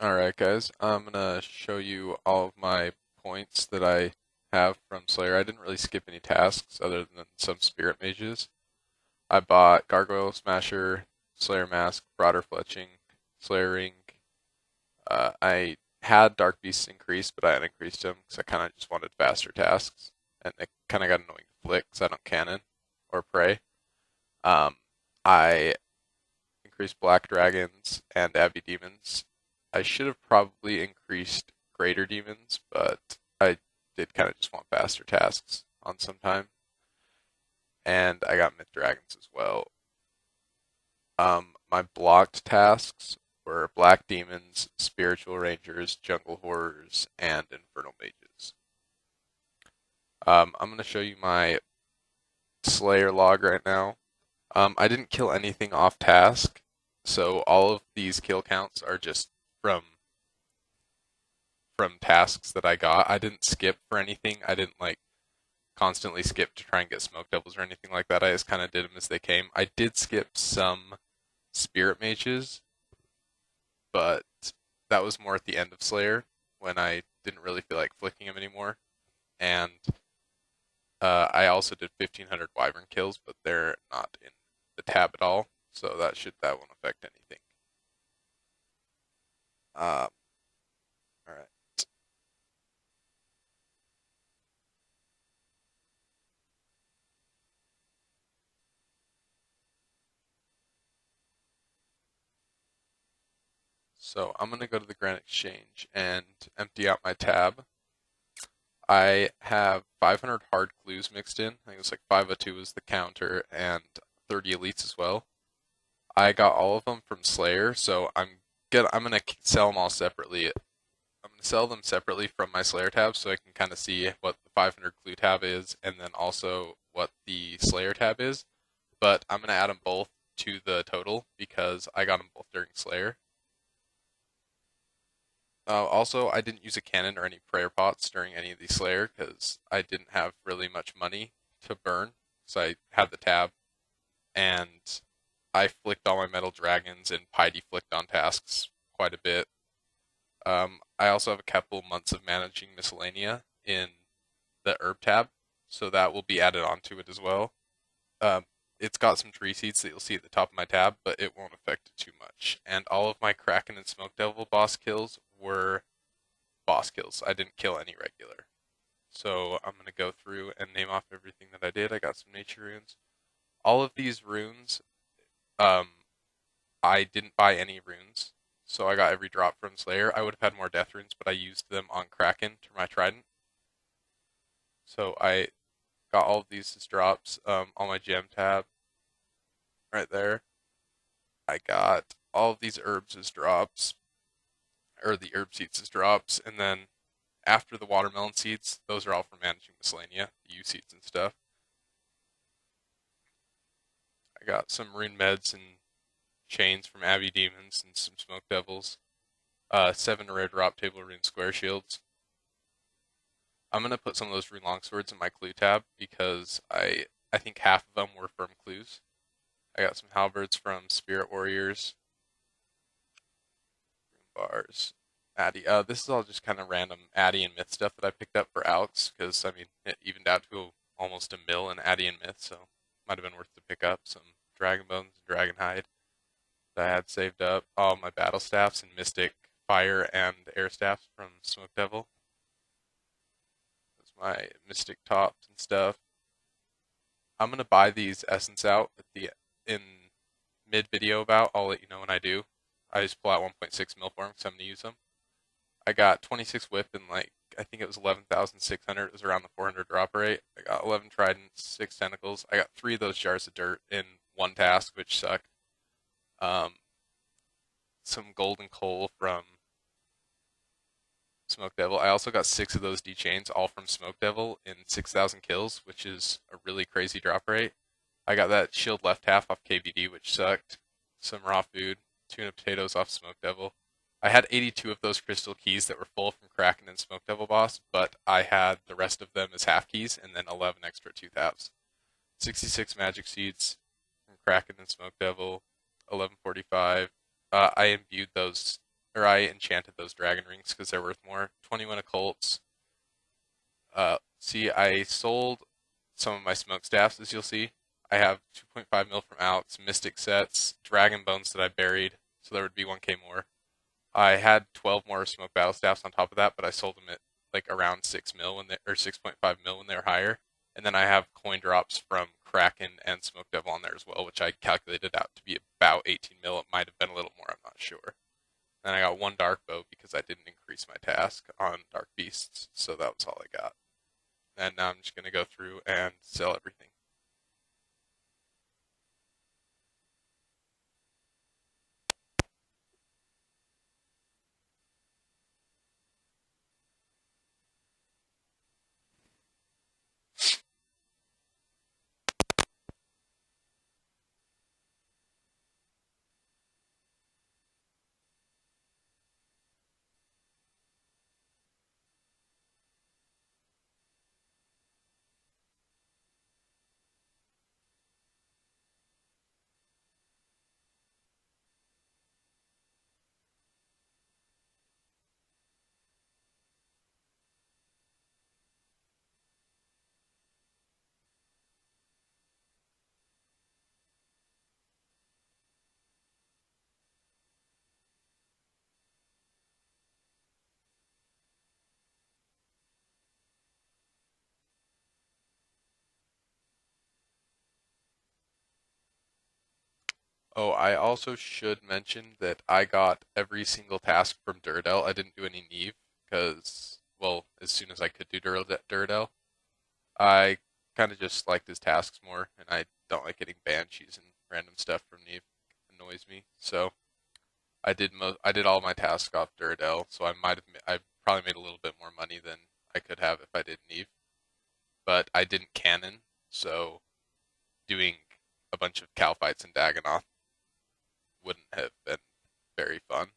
Alright guys, I'm gonna show you all of my points that I have from Slayer. I didn't really skip any tasks other than some Spirit Mages. I bought Gargoyle Smasher, Slayer Mask, Broader Fletching, Slayer Ring. I had Dark Beasts increased, but I unincreased them because I kind of just wanted faster tasks. And it kind of got annoying to flick because I don't cannon or pray. Um, I increased Black Dragons and Abbey Demons. I should have probably increased Greater Demons, but I did kind of just want faster tasks on some time. And I got Myth Dragons as well. My blocked tasks were Black Demons, Spiritual Rangers, Jungle Horrors, and Infernal Mages. I'm going to show you my Slayer log right now. I didn't kill anything off task, so all of these kill counts are just from tasks that I got. I didn't skip for anything. I didn't like constantly skip to try and get smoke devils or anything like that. I just kind of did them as they came. I did skip some spirit mages, but that was more at the end of Slayer when I didn't really feel like flicking them anymore. And I also did 1,500 wyvern kills, but they're not in the tab at all, so that won't affect anything. All right. So I'm gonna go to the Grand Exchange and empty out my tab. I have 500 hard clues mixed in. I think it's like 502 is the counter and 30 elites as well. I got all of them from Slayer, so I'm gonna sell them all separately. I'm gonna sell them separately from my Slayer tab, so I can kind of see what the 500 clue tab is, and then also what the Slayer tab is. But I'm gonna add them both to the total because I got them both during Slayer. Also, I didn't use a cannon or any prayer pots during any of these Slayer because I didn't have really much money to burn. So I had the tab, and I flicked all my metal dragons, and Piety flicked on tasks quite a bit. I also have a couple months of managing miscellanea in the herb tab, so that will be added onto it as well. Um, it's got some tree seeds that you'll see at the top of my tab, but it won't affect it too much. And all of my Kraken and Smoke Devil boss kills were boss kills. I didn't kill any regular. So I'm going to go through and name off everything that I did. I got some nature runes. All of these runes, um, I didn't buy any runes. So I got every drop from Slayer. I would have had more death runes, but I used them on Kraken to my trident. So I got all of these as drops on my gem tab right there. I got all of these herbs as drops, or the herb seeds as drops, and then after the watermelon seeds, those are all for managing miscellanea, the U seeds and stuff. I got some rune meds and chains from Abbey Demons and some Smoke Devils. 7 rare drop table rune square shields. I'm gonna put some of those rune longswords in my clue tab because I think half of them were from clues. I got some halberds from Spirit Warriors. Rune bars. Addy. This is all just kind of random Addy and Myth stuff that I picked up for Alex because I mean it evened out to almost a mil in Addy and Myth, so might have been worth to pick up some Dragon Bones and Dragon Hide that I had saved up. All my battle staffs and Mystic Fire and Air staffs from Smoke Devil. That's my Mystic tops and stuff. I'm gonna buy these essence out at the in mid video about. I'll let you know when I do. I just pull out 1.6 mil for them because I'm gonna use them. I got 26 whip and like I think it was 11,600. It was around the 400 drop rate. I got 11 tridents, 6 tentacles. I got 3 of those jars of dirt in one task, which sucked. Um, some golden coal from Smoke Devil. I also got 6 of those D chains, all from Smoke Devil in 6,000 kills, which is a really crazy drop rate. I got that shield left half off KVD, which sucked. Some raw food, tuna potatoes off Smoke Devil. I had 82 of those crystal keys that were full from Kraken and Smoke Devil boss, but I had the rest of them as half keys and then 11 extra tooth halves. 66 magic seeds from Kraken and Smoke Devil, 1145. I imbued those or I enchanted those dragon rings because they're worth more. 21 occults. See, I sold some of my smokestaffs, as you'll see. I have 2.5 mil from Alex, Mystic sets, Dragon Bones that I buried, so there would be 1k more. I had 12 more smoke battle staffs on top of that, but I sold them at like around 6 mil when they, or 6.5 mil when they were higher. And then I have coin drops from Kraken and Smoke Devil on there as well, which I calculated out to be about 18 mil. It might have been a little more, I'm not sure. And I got one Dark Bow because I didn't increase my task on Dark Beasts, so that was all I got. And now I'm just going to go through and sell everything. Oh, I also should mention that I got every single task from Duradel. I didn't do any Neve because, well, as soon as I could do Duradel, I kind of just liked his tasks more, and I don't like getting banshees and random stuff from Neve. It annoys me. So I did all my tasks off Duradel, so I probably made a little bit more money than I could have if I did Neve. But I didn't cannon, so doing a bunch of cow fights in Dagannoth wouldn't have been very fun.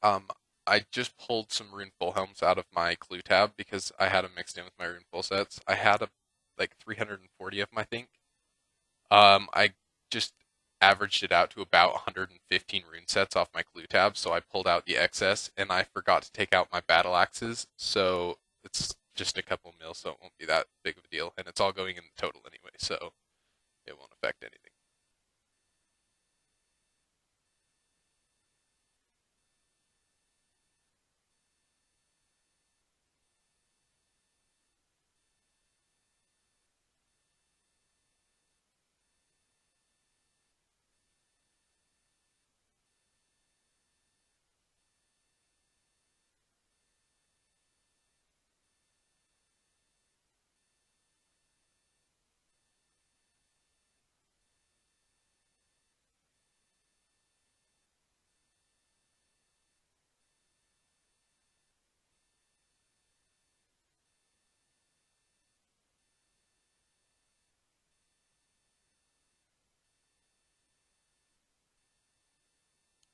Um, I just pulled some Rune Full Helms out of my clue tab because I had them mixed in with my Rune Full sets. I had like 340 of them, I think. I just averaged it out to about 115 rune sets off my clue tab, so I pulled out the excess, and I forgot to take out my battle axes, so it's just a couple mil, so it won't be that big of a deal, and it's all going in the total anyway, so it won't affect anything.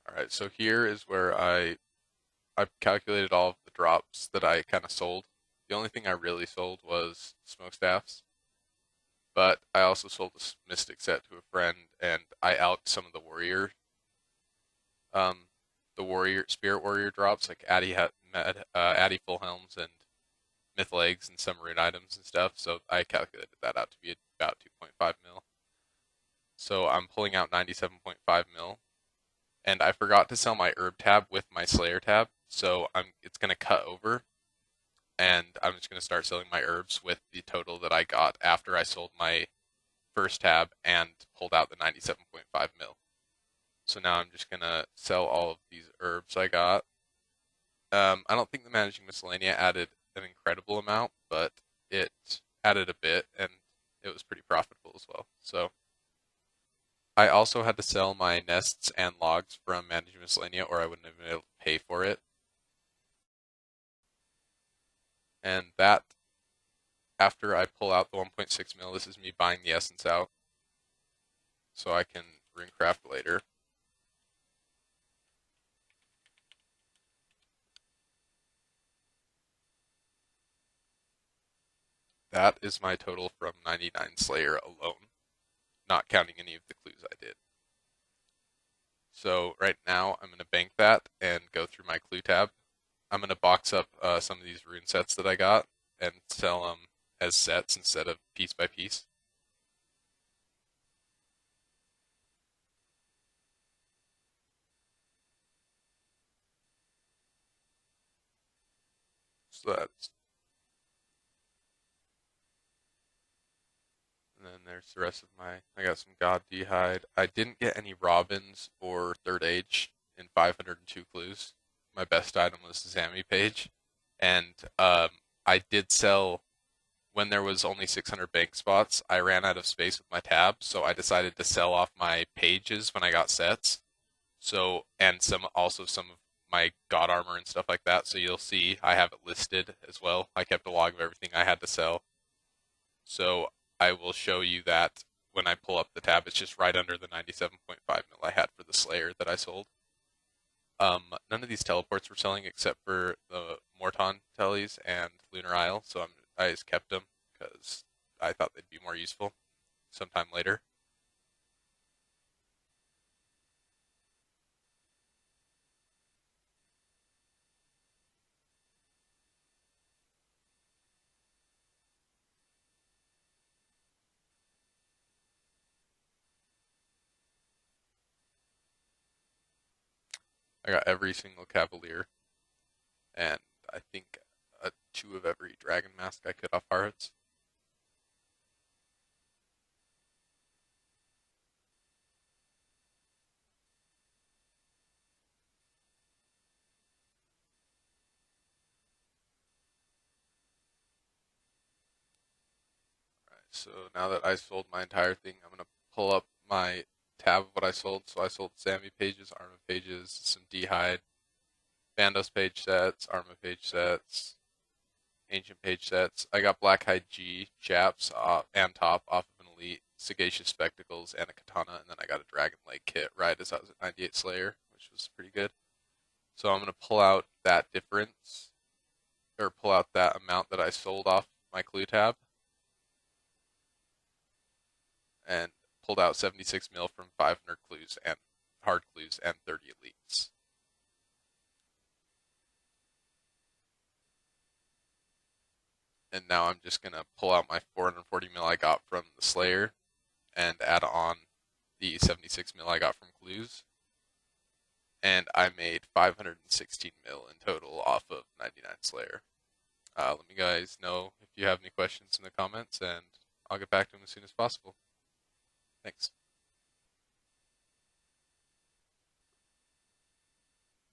Alright, so here is where I've calculated all of the drops that I kind of sold. The only thing I really sold was smokestaffs, but I also sold a mystic set to a friend, and I alked some of um, the warrior spirit warrior drops like Addy full helms and myth legs and some rune items and stuff. So I calculated that out to be about 2.5 mil. So I'm pulling out 97.5 mil, and I forgot to sell my herb tab with my slayer tab. So it's gonna cut over, and I'm just gonna start selling my herbs with the total that I got after I sold my first tab and pulled out the 97.5 mil. So now I'm just gonna sell all of these herbs I got. I don't think the managing miscellanea added an incredible amount, but it added a bit, and it was pretty profitable as well. So I also had to sell my nests and logs from managing miscellanea, or I wouldn't have been able to pay for it. And that, after I pull out the 1.6 mil, this is me buying the essence out, so I can runecraft later. That is my total from 99 Slayer alone, not counting any of the clues I did. So right now I'm going to bank that and go through my clue tab. I'm going to box up some of these rune sets that I got and sell them as sets instead of piece by piece. So that's, and then there's the rest of my, I got some God D'hide. I didn't get any Robins or Third Age in 502 clues. My best item was the Zami page. And I did sell, when there was only 600 bank spots, I ran out of space with my tab, so I decided to sell off my pages when I got sets. So, and some of my God armor and stuff like that. So you'll see I have it listed as well. I kept a log of everything I had to sell. So I will show you that when I pull up the tab. It's just right under the 97.5 mil I had for the Slayer that I sold. None of these teleports were selling except for the Morton tellies and Lunar Isle, so I just kept them because I thought they'd be more useful sometime later. I got every single Cavalier, and I think two of every Dragon Mask I could off Hearts. So now that I sold my entire thing, I'm gonna pull up my tab of what I sold. So I sold Sammy pages, Arma pages, some D'hide, Bandos page sets, Arma page sets, Ancient page sets. I got Blackhide G, Japs, and Top off of an Elite, Sagacious Spectacles, and a Katana, and then I got a Dragon Leg kit right as I was at 98 Slayer, which was pretty good. So I'm gonna pull out that difference, or pull out that amount that I sold off my clue tab, and pulled out 76 mil from 500 clues and hard clues and 30 elites. And now I'm just gonna pull out my 440 mil I got from the Slayer and add on the 76 mil I got from clues. And I made 516 mil in total off of 99 Slayer. Let me guys know if you have any questions in the comments, and I'll get back to them as soon as possible. Thanks.